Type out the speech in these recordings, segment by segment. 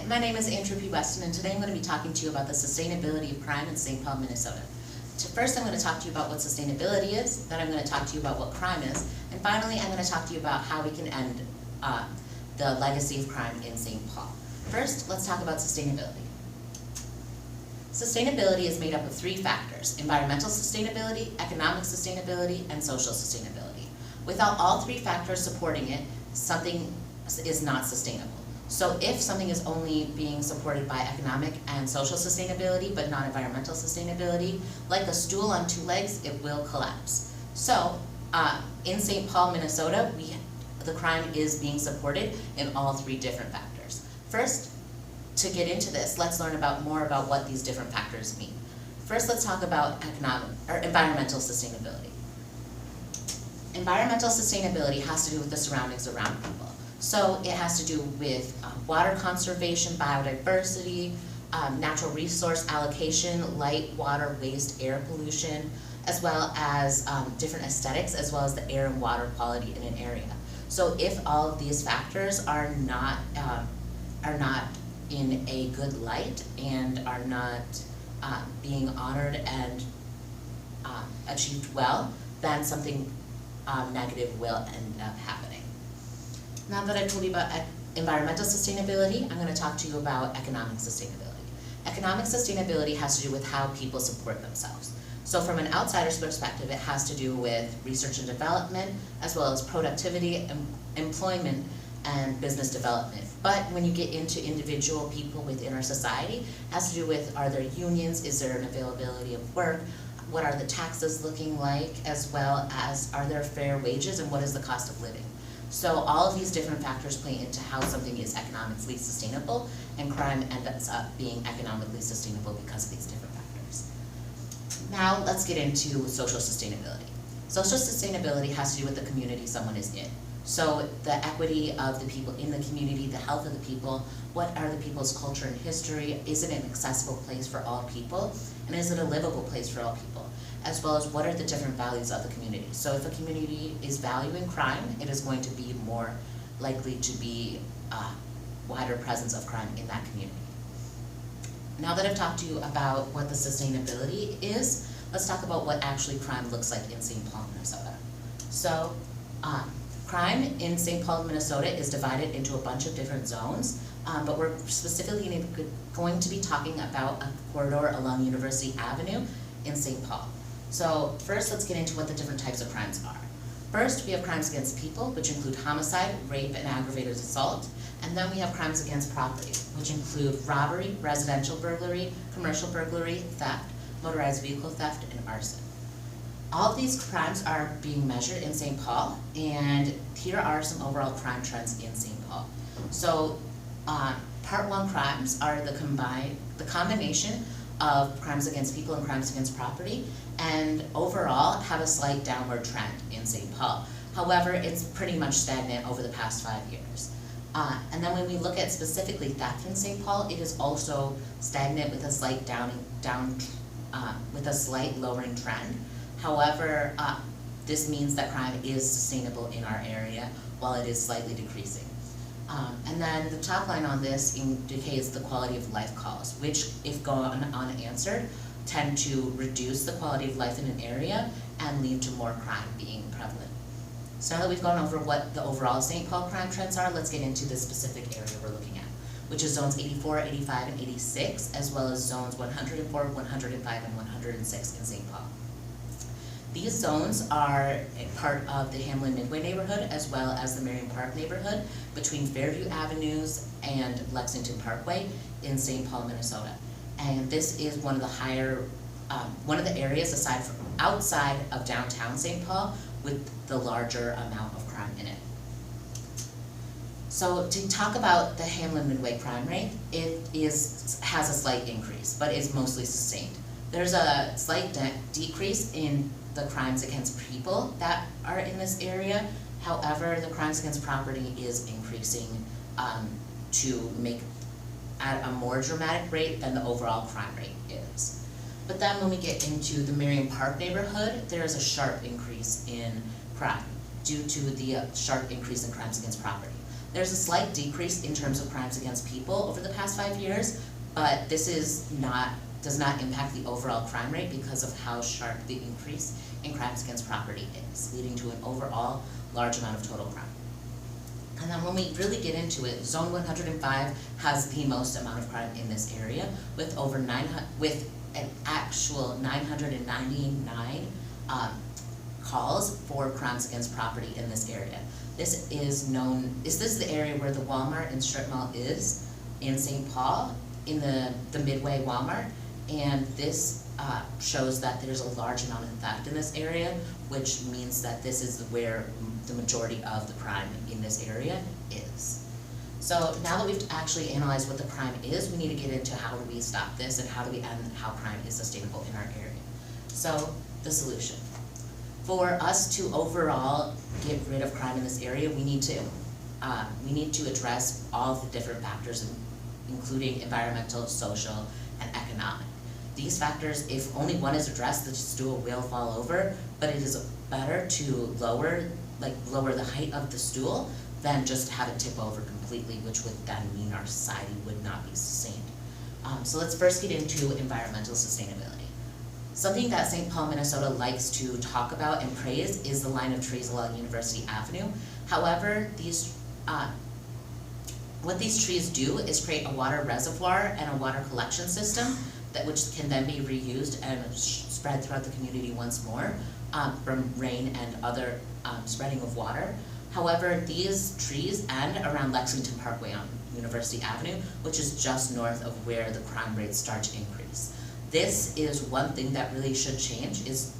my name is Andrew P. Weston, and today I'm going to be talking to you about the sustainability of crime in St. Paul, Minnesota. First, I'm going to talk to you about what sustainability is, then I'm going to talk to you about what crime is, and finally, I'm going to talk to you about how we can end the legacy of crime in St. Paul. First, let's talk about sustainability. Sustainability is made up of three factors: environmental sustainability, economic sustainability, and social sustainability. Without all three factors supporting it, something is not sustainable. So if something is only being supported by economic and social sustainability but not environmental sustainability, like a stool on two legs, it will collapse. So in St. Paul, Minnesota, the crime is being supported in all three different factors. First, to get into this, let's learn more about what these different factors mean. First, let's talk about environmental sustainability. Environmental sustainability has to do with the surroundings around people. So it has to do with water conservation, biodiversity, natural resource allocation, light, water, waste, air pollution, as well as different aesthetics, as well as the air and water quality in an area. So if all of these factors are not in a good light and are not being honored and achieved well, then something negative will end up happening. Now that I've told you about environmental sustainability, I'm going to talk to you about economic sustainability. Economic sustainability has to do with how people support themselves. So from an outsider's perspective, it has to do with research and development, as well as productivity, employment, and business development. But when you get into individual people within our society, it has to do with, are there unions, is there an availability of work, what are the taxes looking like, as well as are there fair wages and what is the cost of living. So all of these different factors play into how something is economically sustainable, and crime ends up being economically sustainable because of these different factors. Now let's get into social sustainability. Social sustainability has to do with the community someone is in. So the equity of the people in the community, the health of the people, what are the people's culture and history, is it an accessible place for all people, and is it a livable place for all people, as well as what are the different values of the community. So if a community is valuing crime, it is going to be more likely to be a wider presence of crime in that community. Now that I've talked to you about what the sustainability is, let's talk about what actually crime looks like in St. Paul, Minnesota. So crime in St. Paul, Minnesota is divided into a bunch of different zones, but we're specifically going to be talking about a corridor along University Avenue in St. Paul. So first, let's get into what the different types of crimes are. First, we have crimes against people, which include homicide, rape, and aggravated assault. And then we have crimes against property, which include robbery, residential burglary, commercial burglary, theft, motorized vehicle theft, and arson. All of these crimes are being measured in St. Paul, and here are some overall crime trends in St. Paul. So Part 1 crimes are the combination of crimes against people and crimes against property, and overall have a slight downward trend in St. Paul. However, it's pretty much stagnant over the past 5 years. And then when we look at specifically theft in St. Paul, it is also stagnant with a slight with a slight lowering trend. However, this means that crime is sustainable in our area while it is slightly decreasing. And then the top line on this indicates the quality of life calls, which, if gone unanswered, tend to reduce the quality of life in an area and lead to more crime being prevalent. So now that we've gone over what the overall St. Paul crime trends are, let's get into the specific area we're looking at, which is zones 84, 85, and 86, as well as zones 104, 105, and 106 in St. Paul. These zones are a part of the Hamlin Midway neighborhood, as well as the Merriam Park neighborhood, between Fairview Avenues and Lexington Parkway in St. Paul, Minnesota. And this is one of the areas outside of downtown St. Paul with the larger amount of crime in it. So to talk about the Hamlin Midway crime rate, it has a slight increase, but is mostly sustained. There's a slight decrease in the crimes against people that are in this area. However, the crimes against property is increasing to make at a more dramatic rate than the overall crime rate is. But then when we get into the Merriam Park neighborhood, there is a sharp increase in crime due to the sharp increase in crimes against property. There's a slight decrease in terms of crimes against people over the past 5 years, but this does not impact the overall crime rate because of how sharp the increase in crimes against property is, leading to an overall large amount of total crime. And then when we really get into it, Zone 105 has the most amount of crime in this area, with with an actual 999 calls for crimes against property in this area. This is the area where the Walmart and strip mall is in St. Paul, in the Midway Walmart, and this shows that there's a large amount of theft in this area, which means that this is where the majority of the crime in this area is. So now that we've actually analyzed what the crime is, we need to get into how do we stop this and how do we end how crime is sustainable in our area. So the solution. For us to overall get rid of crime in this area, we need to address all the different factors, including environmental, social, and economic. These factors, if only one is addressed, the stool will fall over, but it is better to lower the height of the stool than just have it tip over completely, which would then mean our society would not be sustained. So let's first get into environmental sustainability. Something that St. Paul, Minnesota likes to talk about and praise is the line of trees along University Avenue. However, what these trees do is create a water reservoir and a water collection system which can then be reused and spread throughout the community once more from rain and other spreading of water. However, these trees end around Lexington Parkway on University Avenue, which is just north of where the crime rates start to increase. This is one thing that really should change, is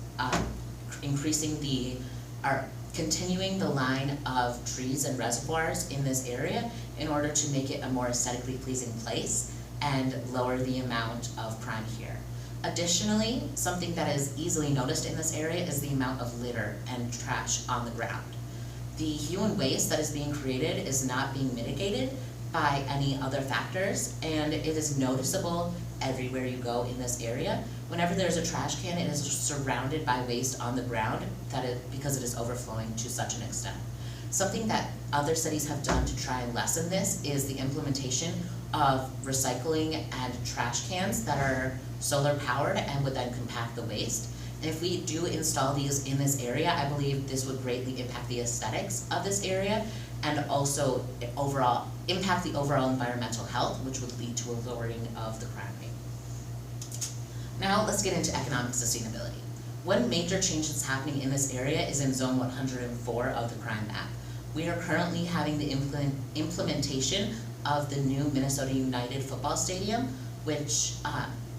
continuing the line of trees and reservoirs in this area in order to make it a more aesthetically pleasing place and lower the amount of crime here. Additionally, something that is easily noticed in this area is the amount of litter and trash on the ground. The human waste that is being created is not being mitigated by any other factors, and it is noticeable everywhere you go in this area. Whenever there's a trash can, it is surrounded by waste on the ground because it is overflowing to such an extent. Something that other cities have done to try and lessen this is the implementation of recycling and trash cans that are solar powered and would then compact the waste. And if we do install these in this area, I believe this would greatly impact the aesthetics of this area and also impact the overall environmental health, which would lead to a lowering of the crime rate. Now let's get into economic sustainability. One major change that's happening in this area is in Zone 104 of the crime map. We are currently having the implementation of the new Minnesota United football stadium, which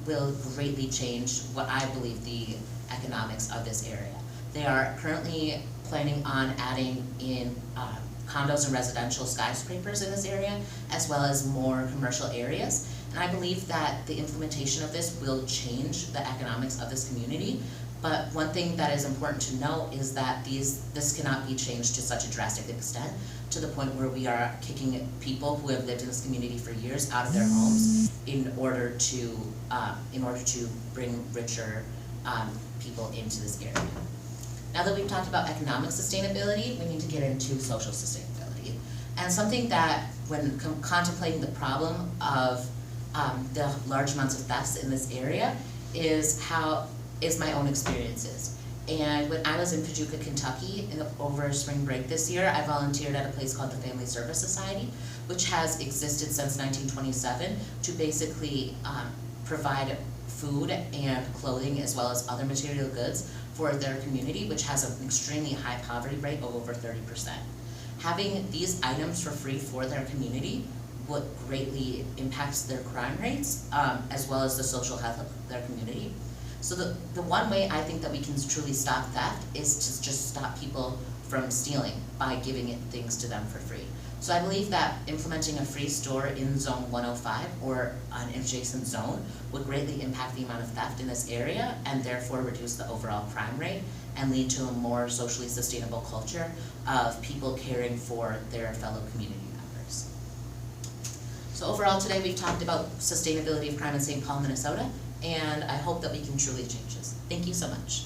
will greatly change what I believe the economics of this area. They are currently planning on adding in condos and residential skyscrapers in this area, as well as more commercial areas. And I believe that the implementation of this will change the economics of this community. But one thing that is important to note is that this cannot be changed to such a drastic extent, to the point where we are kicking people who have lived in this community for years out of their homes in order to bring richer people into this area. Now that we've talked about economic sustainability, we need to get into social sustainability. And something that, when contemplating the problem of the large amounts of thefts in this area, is my own experiences. And when I was in Paducah, Kentucky, over spring break this year, I volunteered at a place called the Family Service Society, which has existed since 1927 to basically provide food and clothing as well as other material goods for their community, which has an extremely high poverty rate of over 30%. Having these items for free for their community would greatly impact their crime rates, as well as the social health of their community. So the one way I think that we can truly stop theft is to just stop people from stealing by giving things to them for free. So I believe that implementing a free store in Zone 105 or an adjacent zone would greatly impact the amount of theft in this area and therefore reduce the overall crime rate and lead to a more socially sustainable culture of people caring for their fellow community members. So overall today we've talked about sustainability of crime in St. Paul, Minnesota, and I hope that we can truly change this. Thank you so much.